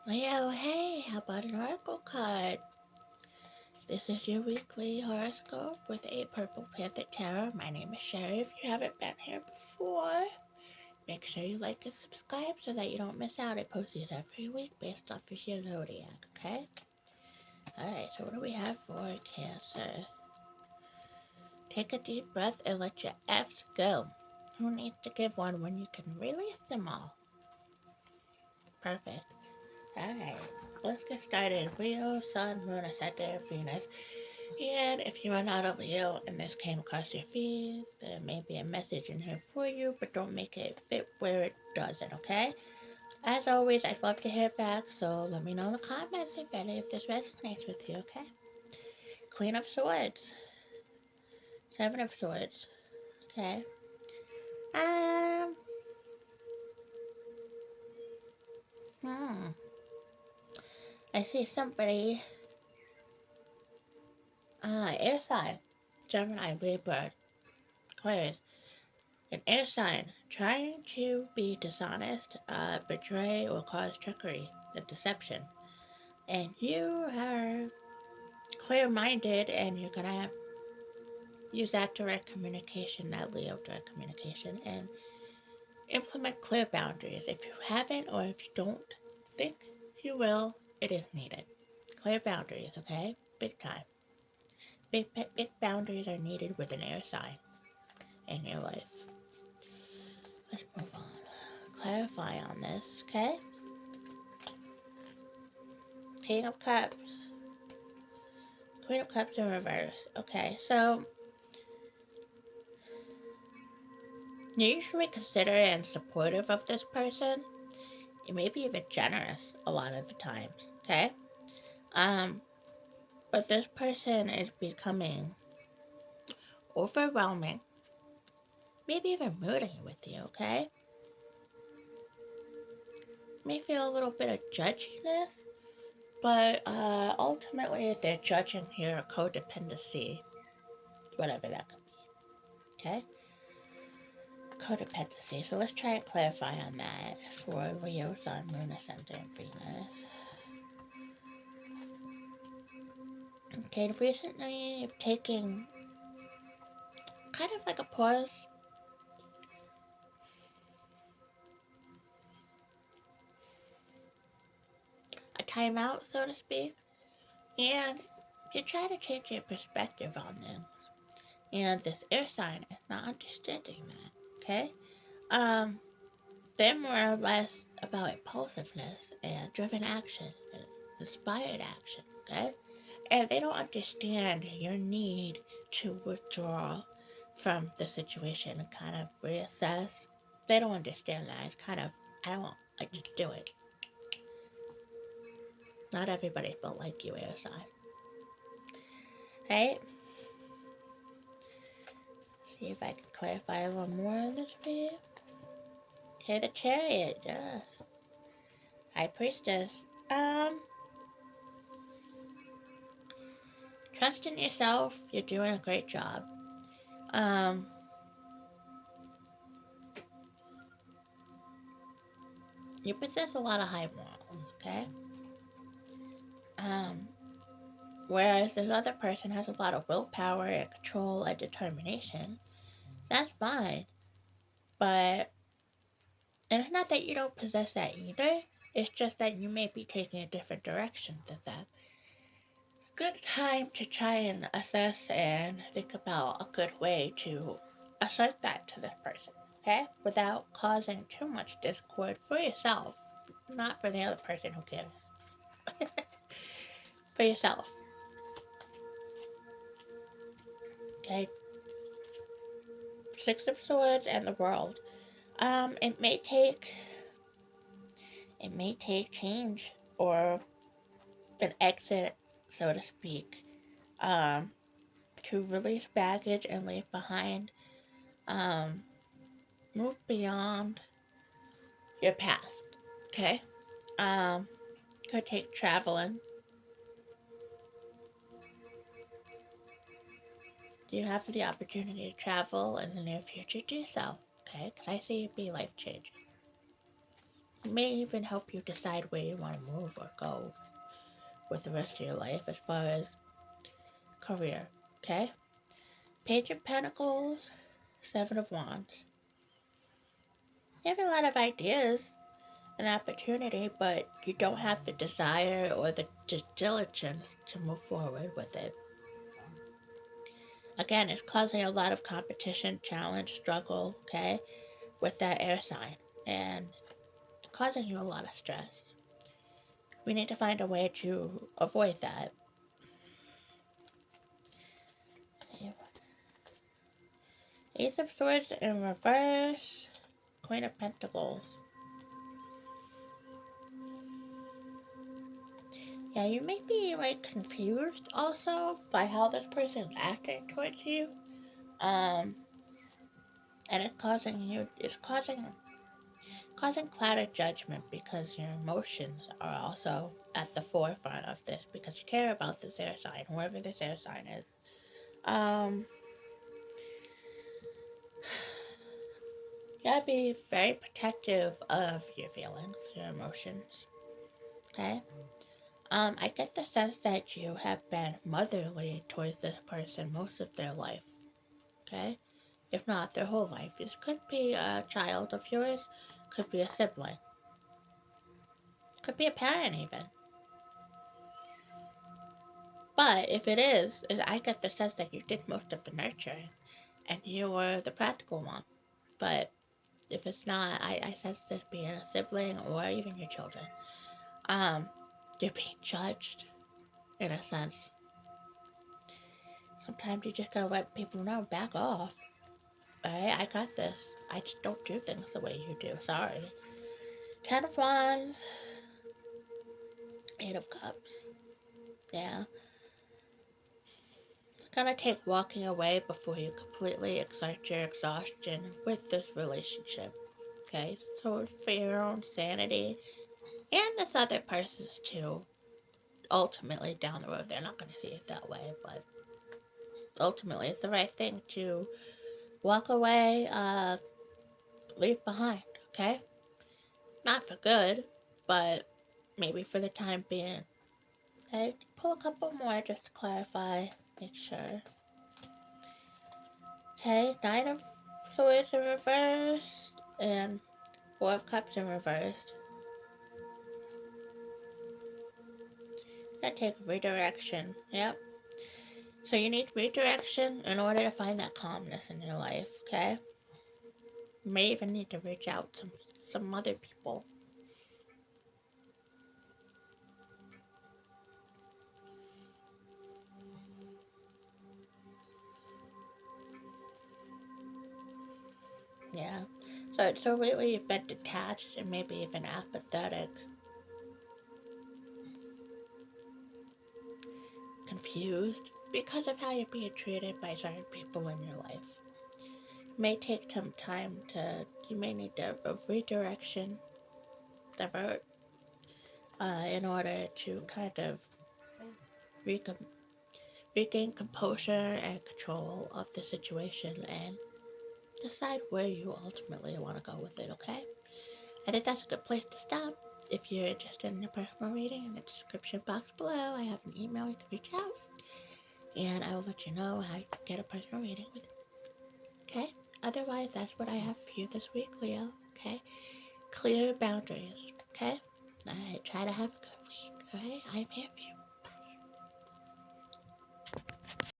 Leo, hey, how about an oracle card? This is your weekly horoscope with a Purple Panther Tarot. My name is Sherry. If you haven't been here before, make sure you like and subscribe so that you don't miss out. I post these every week based off of your zodiac, okay? Alright, so what do we have for Cancer? Take a deep breath and let your F's go. Who needs to give one when you can release them all? Perfect. Alright, let's get started. Leo, Sun, Moon, Ascendant, Venus. And if you are not a Leo and this came across your feed, there may be a message in here for you, but don't make it fit where it doesn't, okay? As always, I'd love to hear back, so let me know in the comments if any of this resonates with you, okay? Queen of Swords. Seven of Swords. Okay. Um, hmm. I see somebody, air sign. Gemini, Libra, Aquarius. An air sign trying to be dishonest, betray, or cause trickery, the deception. And you are clear minded and you're gonna use that direct communication, that Leo direct communication, and implement clear boundaries. If you haven't or if you don't think you will, it is needed. Clear boundaries, okay? Big time. Big boundaries are needed with an air sign in your life. Let's move on. Clarify on this, okay? King of Cups. Queen of Cups in reverse. Okay, so you're usually considerate and supportive of this person. You may be even generous a lot of the times, okay? Um, but this person is becoming overwhelming, maybe even moody with you, okay? You may feel a little bit of judginess, but ultimately they're judging your codependency, whatever that could be, okay? Codependency. So let's try and clarify on that for Leo, Sun, Moon, Ascendant, Venus. Okay, recently you've taken kind of like a pause, a timeout, so to speak, and you try to change your perspective on things. And this air sign is not understanding that, okay? Um, they're more or less about impulsiveness and driven action, and inspired action, okay? And they don't understand your need to withdraw from the situation and kind of reassess. They don't understand that. It's kind of, I don't, I just do it. Not everybody built like you, air sign. Right? See if I can clarify a little more on this for you. Okay, the chariot, yes. High priestess. Trust in yourself. You're doing a great job. Um, you possess a lot of high morals, okay? Um, whereas this other person has a lot of willpower and control and determination. That's fine. But, and it's not that you don't possess that either. It's just that you may be taking a different direction than them. Good time to try and assess and think about a good way to assert that to this person, okay? Without causing too much discord for yourself, not for the other person who cares. For yourself, okay? Six of Swords and the World. It may take change or an exit, so to speak, um, to release baggage and leave behind, um, move beyond your past, okay? Could take traveling. Do you have the opportunity to travel in the near future? Do so, okay? Because I see it be life changing. It may even help you decide where you want to move or go with the rest of your life as far as career. Okay? Page of Pentacles, Seven of Wands. You have a lot of ideas and opportunity, but you don't have the desire or the diligence to move forward with it. Again, it's causing a lot of competition, challenge, struggle, okay, with that air sign. And it's causing you a lot of stress. We need to find a way to avoid that. Ace of Swords in reverse, Queen of Pentacles. Yeah, you may be like confused also by how this person's acting towards you. And it's causing clouded judgment because your emotions are also at the forefront of this because you care about this air sign, whoever this air sign is. You gotta be very protective of your feelings, your emotions. Okay? I get the sense that you have been motherly towards this person most of their life. Okay? If not their whole life. This could be a child of yours, could be a sibling, could be a parent even. But if it is, I get the sense that you did most of the nurturing and you were the practical one. But if it's not, I sense this being a sibling or even your children. You're being judged in a sense. Sometimes you just gotta let people know, back off. Alright, I got this. I just don't do things the way you do. Sorry. Ten of Wands, Eight of Cups. Yeah. It's gonna take walking away before you completely exert your exhaustion with this relationship. Okay? So for your own sanity and this other person's too. Ultimately, down the road, they're not gonna see it that way, but ultimately, it's the right thing to walk away, leave behind, okay? Not for good, but maybe for the time being. Okay, pull a couple more just to clarify, make sure. Okay, Nine of Swords in reverse, and Four of Cups in reverse. Gonna take redirection, yep. So you need redirection in order to find that calmness in your life, okay? You may even need to reach out to some other people. Yeah. So lately you've been detached and maybe even apathetic, confused because of how you're being treated by certain people in your life. It may take some time you may need a redirection, divert, in order to kind of recom- regain composure and control of the situation and decide where you ultimately want to go with it, okay? I think that's a good place to stop. If you're interested in a personal reading, in the description box below, I have an email you can reach out, and I will let you know how you can get a personal reading with me. Okay? Otherwise, that's what I have for you this week, Leo. Okay? Clear boundaries. Okay? Alright, try to have a good week. Alright? I'm here for you.